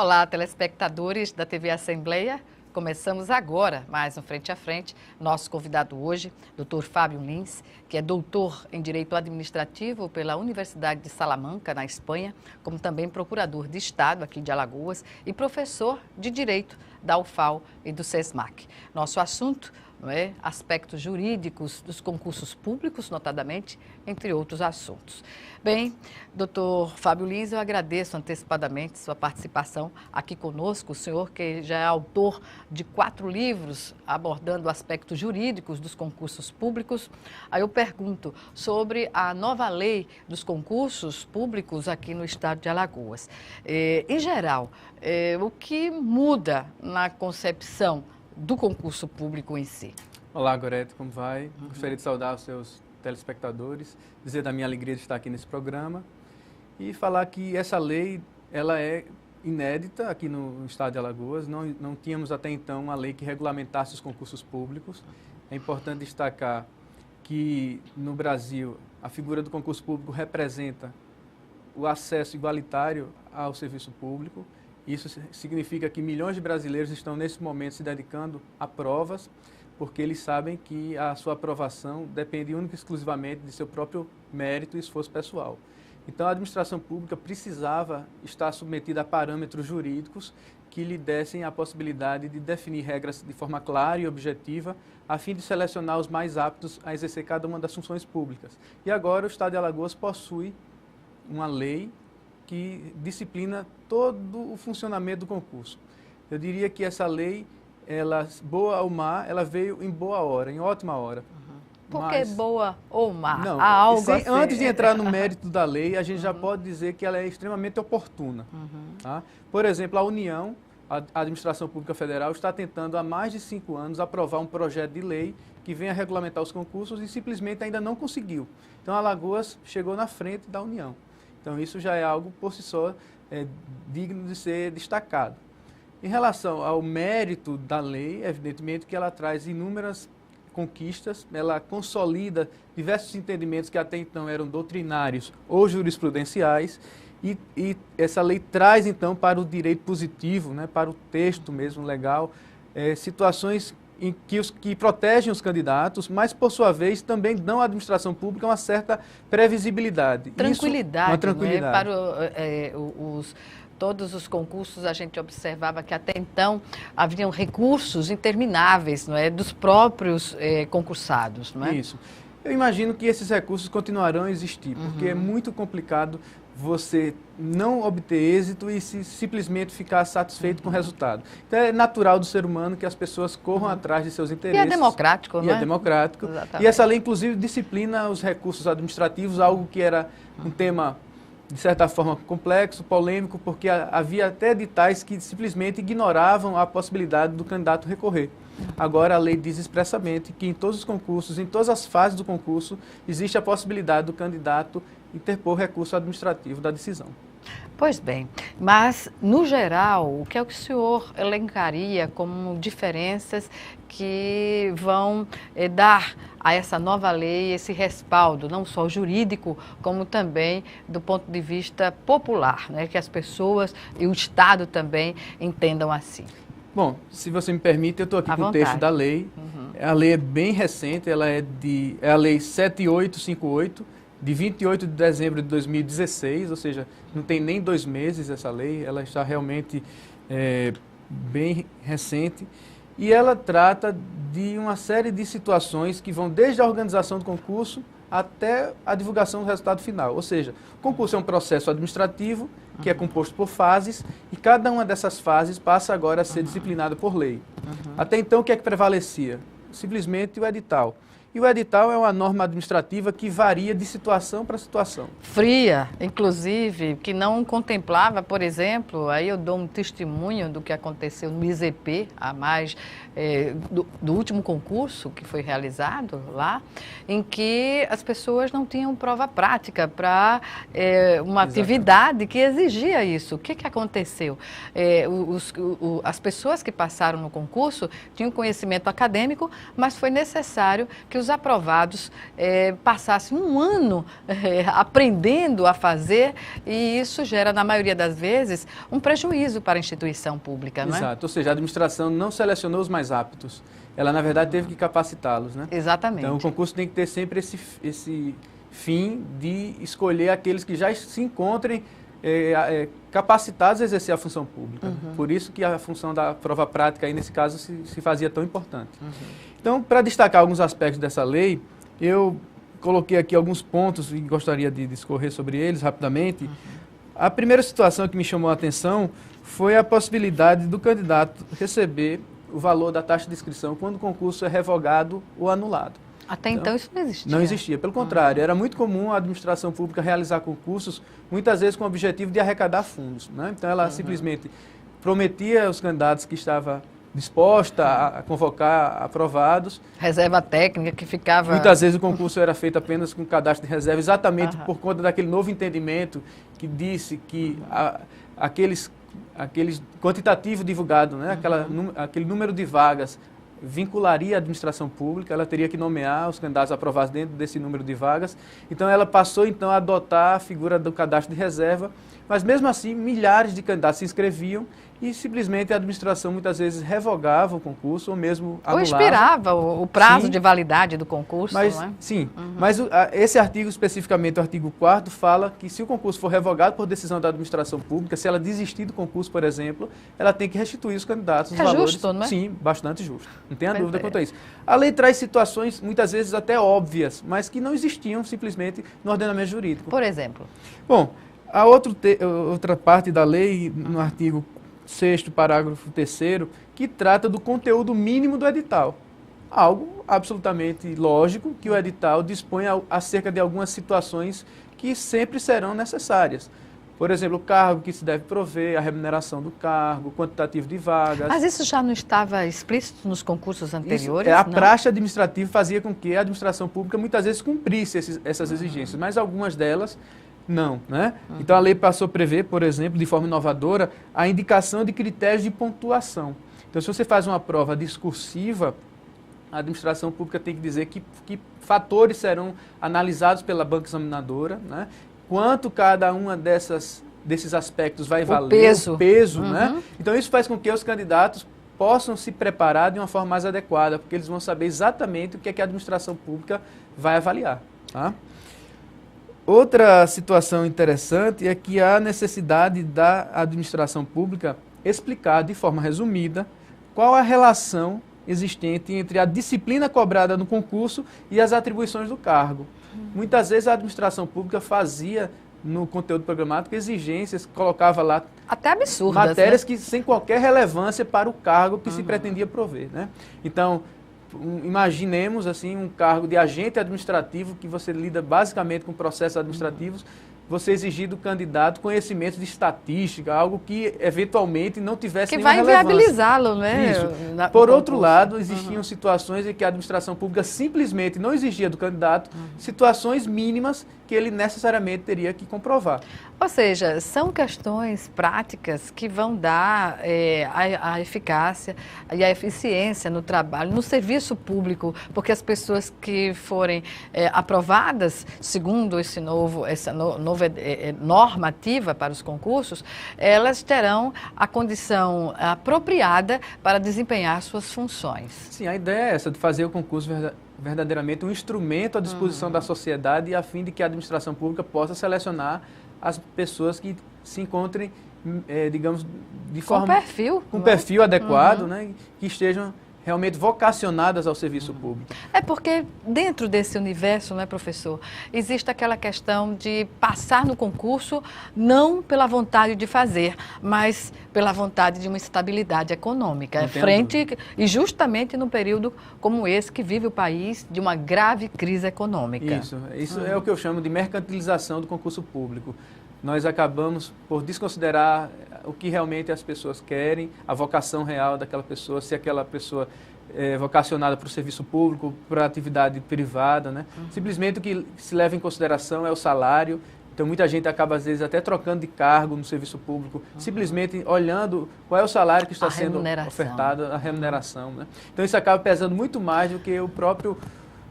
Olá, telespectadores da TV Assembleia. Começamos agora mais um Frente a Frente. Nosso convidado hoje, Dr. Fábio Lins, que é doutor em Direito Administrativo pela Universidade de Salamanca, na Espanha, como também procurador de Estado aqui de Alagoas e professor de Direito da UFAL e do SESMAC. Nosso assunto, aspectos jurídicos dos concursos públicos, notadamente, entre outros assuntos. Bem, doutor Fábio Lins, eu agradeço antecipadamente sua participação aqui conosco, o senhor que já é autor de 4 livros abordando aspectos jurídicos dos concursos públicos. Aí eu pergunto sobre a nova lei dos concursos públicos aqui no estado de Alagoas. Em geral, o que muda na concepção do concurso público em si? Olá, Gorete, como vai? Gostaria de saudar os seus telespectadores, dizer da minha alegria de estar aqui nesse programa e falar que essa lei, ela é inédita aqui no estado de Alagoas. Não tínhamos até então uma lei que regulamentasse os concursos públicos. É importante destacar que no Brasil a figura do concurso público representa o acesso igualitário ao serviço público. Isso significa que milhões de brasileiros estão nesse momento se dedicando a provas, porque eles sabem que a sua aprovação depende única e exclusivamente de seu próprio mérito e esforço pessoal. Então, a administração pública precisava estar submetida a parâmetros jurídicos que lhe dessem a possibilidade de definir regras de forma clara e objetiva, a fim de selecionar os mais aptos a exercer cada uma das funções públicas. E agora o Estado de Alagoas possui uma lei que disciplina todo o funcionamento do concurso. Eu diria que essa lei, ela, boa ou má, ela veio em boa hora, em ótima hora. Por que boa ou má? Não, há algo assim. Antes de entrar no mérito da lei, a gente já pode dizer que ela é extremamente oportuna. Tá? Por exemplo, a União, a Administração Pública Federal, está tentando há mais de 5 anos aprovar um projeto de lei que venha regulamentar os concursos e simplesmente ainda não conseguiu. Então, Alagoas chegou na frente da União. Então, isso já é algo, por si só, digno de ser destacado. Em relação ao mérito da lei, evidentemente que ela traz inúmeras conquistas, ela consolida diversos entendimentos que até então eram doutrinários ou jurisprudenciais, e essa lei traz, então, para o direito positivo, para o texto mesmo legal, situações em que protegem os candidatos, mas, por sua vez, também dão à administração pública uma certa previsibilidade. Tranquilidade, uma tranquilidade. Para todos os concursos, a gente observava que até então haviam recursos intermináveis, dos próprios concursados, não é? Isso. Eu imagino que esses recursos continuarão a existir, porque é muito complicado você não obter êxito e simplesmente ficar satisfeito com o resultado. Então, é natural do ser humano que as pessoas corram atrás de seus interesses. E é democrático, não é? E é democrático. Exatamente. E essa lei, inclusive, disciplina os recursos administrativos, algo que era um tema, de certa forma, complexo, polêmico, porque havia até editais que simplesmente ignoravam a possibilidade do candidato recorrer. Agora, a lei diz expressamente que em todos os concursos, em todas as fases do concurso, existe a possibilidade do candidato interpor recurso administrativo da decisão. Pois bem, mas, no geral, o que é que o senhor elencaria como diferenças que vão dar a essa nova lei esse respaldo, não só jurídico, como também do ponto de vista popular, que as pessoas e o Estado também entendam assim? Bom, se você me permite, eu estou aqui com o texto da lei. A lei é bem recente, ela é a Lei 7858, de 28 de dezembro de 2016, ou seja, não tem nem 2 meses essa lei, ela está realmente bem recente. E ela trata de uma série de situações que vão desde a organização do concurso até a divulgação do resultado final. Ou seja, o concurso é um processo administrativo que é composto por fases e cada uma dessas fases passa agora a ser disciplinada por lei. Até então, o que é que prevalecia? Simplesmente o edital. E o edital é uma norma administrativa que varia de situação para situação. Fria, inclusive, que não contemplava, por exemplo, aí eu dou um testemunho do que aconteceu no IZP, do último concurso que foi realizado lá, em que as pessoas não tinham prova prática para uma atividade que exigia isso. O que aconteceu? As pessoas que passaram no concurso tinham conhecimento acadêmico, mas foi necessário que os aprovados passassem um ano aprendendo a fazer, e isso gera, na maioria das vezes, um prejuízo para a instituição pública, não é? Exato, ou seja, a administração não selecionou os mais aptos, ela na verdade teve que capacitá-los, né? Exatamente. Então o concurso tem que ter sempre esse fim de escolher aqueles que já se encontrem capacitados a exercer a função pública. Uhum. Por isso que a função da prova prática, aí, nesse caso, se fazia tão importante. Uhum. Então, para destacar alguns aspectos dessa lei, eu coloquei aqui alguns pontos e gostaria de discorrer sobre eles rapidamente. Uhum. A primeira situação que me chamou a atenção foi a possibilidade do candidato receber o valor da taxa de inscrição quando o concurso é revogado ou anulado. Até então isso não existia. Não existia, pelo contrário, era muito comum a administração pública realizar concursos, muitas vezes com o objetivo de arrecadar fundos, né? Então ela simplesmente prometia aos candidatos que estava disposta a convocar aprovados. Reserva técnica que ficava... Muitas vezes o concurso era feito apenas com cadastro de reserva, exatamente por conta daquele novo entendimento que disse que aqueles quantitativo divulgado, né? Aquele número de vagas vincularia a administração pública, ela teria que nomear os candidatos aprovados dentro desse número de vagas. Então, ela passou, então, a adotar a figura do cadastro de reserva, mas, mesmo assim, milhares de candidatos se inscreviam e, simplesmente, a administração, muitas vezes, revogava o concurso ou mesmo anulava. Ou expirava o prazo de validade do concurso, mas, não é? Sim, mas esse artigo, especificamente, o artigo 4º, fala que se o concurso for revogado por decisão da administração pública, se ela desistir do concurso, por exemplo, ela tem que restituir os candidatos os valores. Justo, não é? Sim, bastante justo. Não tenha dúvida quanto a isso. A lei traz situações, muitas vezes até óbvias, mas que não existiam simplesmente no ordenamento jurídico. Por exemplo? Bom, a outra parte da lei, no artigo 6º, parágrafo 3º, que trata do conteúdo mínimo do edital. Algo absolutamente lógico que o edital dispõe acerca de algumas situações que sempre serão necessárias. Por exemplo, o cargo que se deve prover, a remuneração do cargo, o quantitativo de vagas. Mas isso já não estava explícito nos concursos anteriores? A praxe administrativa fazia com que a administração pública muitas vezes cumprisse essas exigências, mas algumas delas não, né? Então a lei passou a prever, por exemplo, de forma inovadora, a indicação de critérios de pontuação. Então, se você faz uma prova discursiva, a administração pública tem que dizer que fatores serão analisados pela banca examinadora, né? Quanto cada uma desses aspectos vai valer, o peso, né? Então, isso faz com que os candidatos possam se preparar de uma forma mais adequada, porque eles vão saber exatamente o que é que a administração pública vai avaliar, tá? Outra situação interessante é que há necessidade da administração pública explicar de forma resumida qual a relação existente entre a disciplina cobrada no concurso e as atribuições do cargo. Muitas vezes a administração pública fazia no conteúdo programático exigências, colocava lá até absurdas, matérias, né? que sem qualquer relevância para o cargo que se pretendia prover, né? Então, imaginemos assim um cargo de agente administrativo que você lida basicamente com processos administrativos, você exigir do candidato conhecimentos de estatística, algo que eventualmente não tivesse nenhuma relevância. Que vai inviabilizá-lo, né? Isso. Por outro lado, existiam situações em que a administração pública simplesmente não exigia do candidato situações mínimas que ele necessariamente teria que comprovar. Ou seja, são questões práticas que vão dar a eficácia e a eficiência no trabalho, no serviço público, porque as pessoas que forem aprovadas, segundo essa nova normativa para os concursos, elas terão a condição apropriada para desempenhar suas funções. Sim, a ideia é essa, de fazer o concurso verdadeiramente um instrumento à disposição da sociedade, a fim de que a administração pública possa selecionar as pessoas que se encontrem, digamos, de forma... Com perfil adequado, né, que estejam realmente vocacionadas ao serviço público. É porque dentro desse universo, né, professor, existe aquela questão de passar no concurso não pela vontade de fazer, mas pela vontade de uma estabilidade econômica. E justamente num período como esse que vive o país de uma grave crise econômica. Isso é o que eu chamo de mercantilização do concurso público. Nós acabamos por desconsiderar o que realmente as pessoas querem, a vocação real daquela pessoa, se aquela pessoa é vocacionada para o serviço público, para a atividade privada, né? Simplesmente o que se leva em consideração é o salário. Então, muita gente acaba, às vezes, até trocando de cargo no serviço público, simplesmente olhando qual é o salário que está sendo ofertado, a remuneração, né? Então, isso acaba pesando muito mais do que o próprio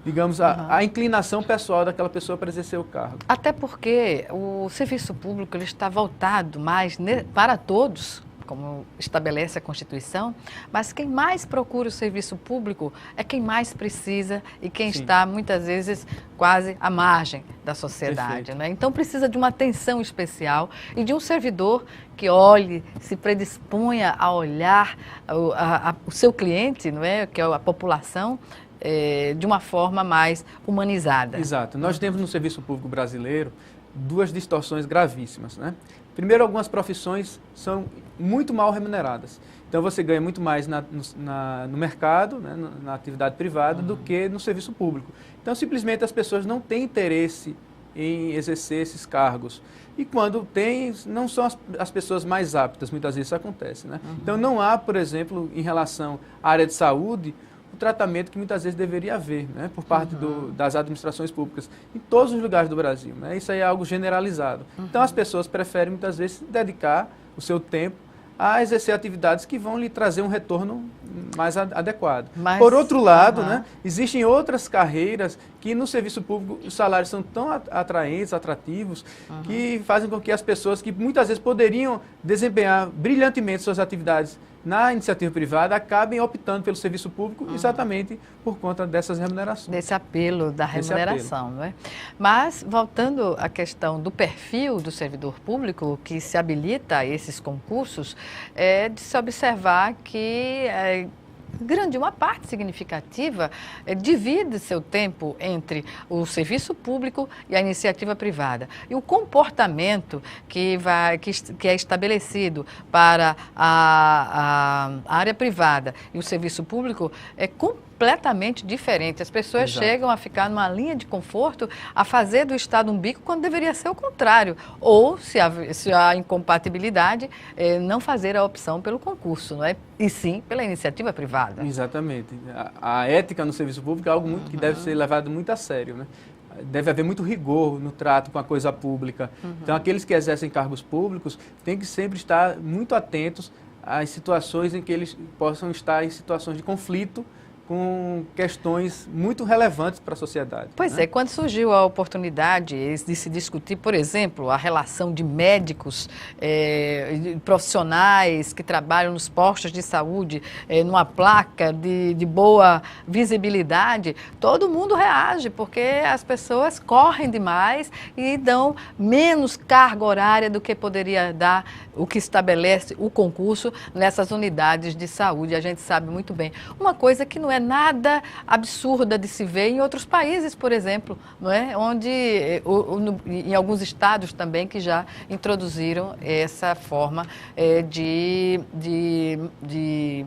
digamos, a inclinação pessoal daquela pessoa para exercer o cargo. Até porque o serviço público ele está voltado mais para todos, como estabelece a Constituição, mas quem mais procura o serviço público é quem mais precisa e quem Sim. está, muitas vezes, quase à margem da sociedade, né? Então, precisa de uma atenção especial e de um servidor que olhe, se predisponha a olhar o seu cliente, não é? Que é a população, de uma forma mais humanizada. Exato. Nós temos no serviço público brasileiro duas distorções gravíssimas, né? Primeiro, algumas profissões são muito mal remuneradas. Então, você ganha muito mais no mercado, né, na atividade privada, do que no serviço público. Então, simplesmente, as pessoas não têm interesse em exercer esses cargos. E quando tem, não são as pessoas mais aptas, muitas vezes isso acontece, né? Então, não há, por exemplo, em relação à área de saúde, o tratamento que muitas vezes deveria haver, né, por parte das administrações públicas em todos os lugares do Brasil, né? Isso aí é algo generalizado. Então, as pessoas preferem muitas vezes dedicar o seu tempo a exercer atividades que vão lhe trazer um retorno mais adequado. Por outro lado, né, existem outras carreiras que no serviço público os salários são tão atraentes, atrativos, que fazem com que as pessoas que muitas vezes poderiam desempenhar brilhantemente suas atividades na iniciativa privada acabem optando pelo serviço público exatamente por conta dessas remunerações. Desse apelo da remuneração, não é? Mas, voltando à questão do perfil do servidor público que se habilita a esses concursos, é de se observar que uma parte significativa divide seu tempo entre o serviço público e a iniciativa privada. E o comportamento que é estabelecido para a área privada e o serviço público é completamente diferente. As pessoas chegam a ficar numa linha de conforto, a fazer do Estado um bico, quando deveria ser o contrário. Ou, se há incompatibilidade, não fazer a opção pelo concurso, não é? E sim pela iniciativa privada. Exatamente. A ética no serviço público é algo que deve ser levado muito a sério, né? Deve haver muito rigor no trato com a coisa pública. Então, aqueles que exercem cargos públicos têm que sempre estar muito atentos às situações em que eles possam estar em situações de conflito com questões muito relevantes para a sociedade. Pois é, quando surgiu a oportunidade de se discutir, por exemplo, a relação de médicos, profissionais que trabalham nos postos de saúde, numa placa de boa visibilidade, todo mundo reage, porque as pessoas correm demais e dão menos carga horária do que poderia dar o que estabelece o concurso nessas unidades de saúde. A gente sabe muito bem. Uma coisa que não é nada absurda de se ver em outros países, por exemplo, não é? Onde, em alguns estados também, que já introduziram essa forma de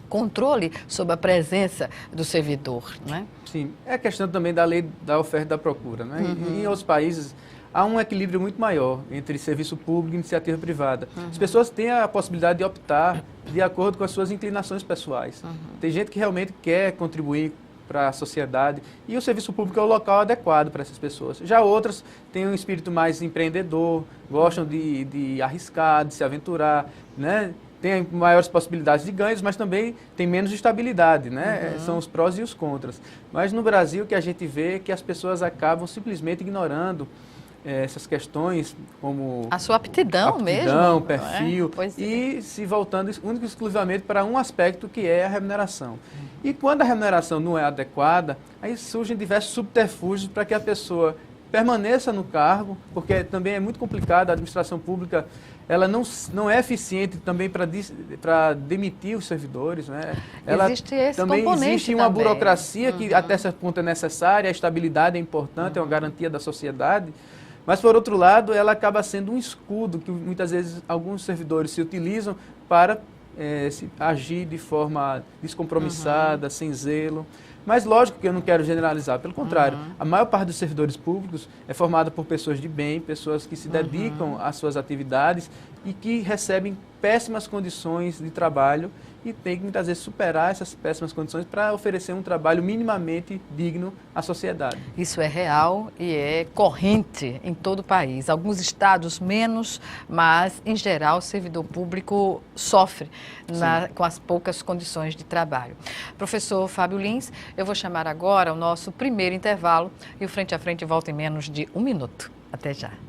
controle sobre a presença do servidor, não é? Sim, é a questão também da lei da oferta e da procura, né? Em outros países há um equilíbrio muito maior entre serviço público e iniciativa privada. As pessoas têm a possibilidade de optar de acordo com as suas inclinações pessoais. Tem gente que realmente quer contribuir para a sociedade e o serviço público é o local adequado para essas pessoas. Já outras têm um espírito mais empreendedor, gostam de arriscar, de se aventurar, né? Tem maiores possibilidades de ganhos, mas também tem menos estabilidade, né? São os prós e os contras. Mas no Brasil o que a gente vê é que as pessoas acabam simplesmente ignorando essas questões como a sua aptidão mesmo, perfil, e se voltando único e exclusivamente para um aspecto que é a remuneração. E quando a remuneração não é adequada, aí surgem diversos subterfúgios para que a pessoa permaneça no cargo, porque também é muito complicado, a administração pública ela não é eficiente também para demitir os servidores, né? Ela existe esse também componente existe uma burocracia que até certo ponto é necessária, a estabilidade é importante, é uma garantia da sociedade. Mas, por outro lado, ela acaba sendo um escudo que muitas vezes alguns servidores se utilizam para agir de forma descompromissada, sem zelo. Mas, lógico que eu não quero generalizar, pelo contrário, a maior parte dos servidores públicos é formada por pessoas de bem, pessoas que se dedicam às suas atividades e que recebem péssimas condições de trabalho e tem que muitas vezes superar essas péssimas condições para oferecer um trabalho minimamente digno à sociedade. Isso é real e é corrente em todo o país. Alguns estados menos, mas em geral o servidor público sofre com as poucas condições de trabalho. Professor Fábio Lins, eu vou chamar agora o nosso primeiro intervalo e o Frente a Frente volta em menos de 1 minuto. Até já.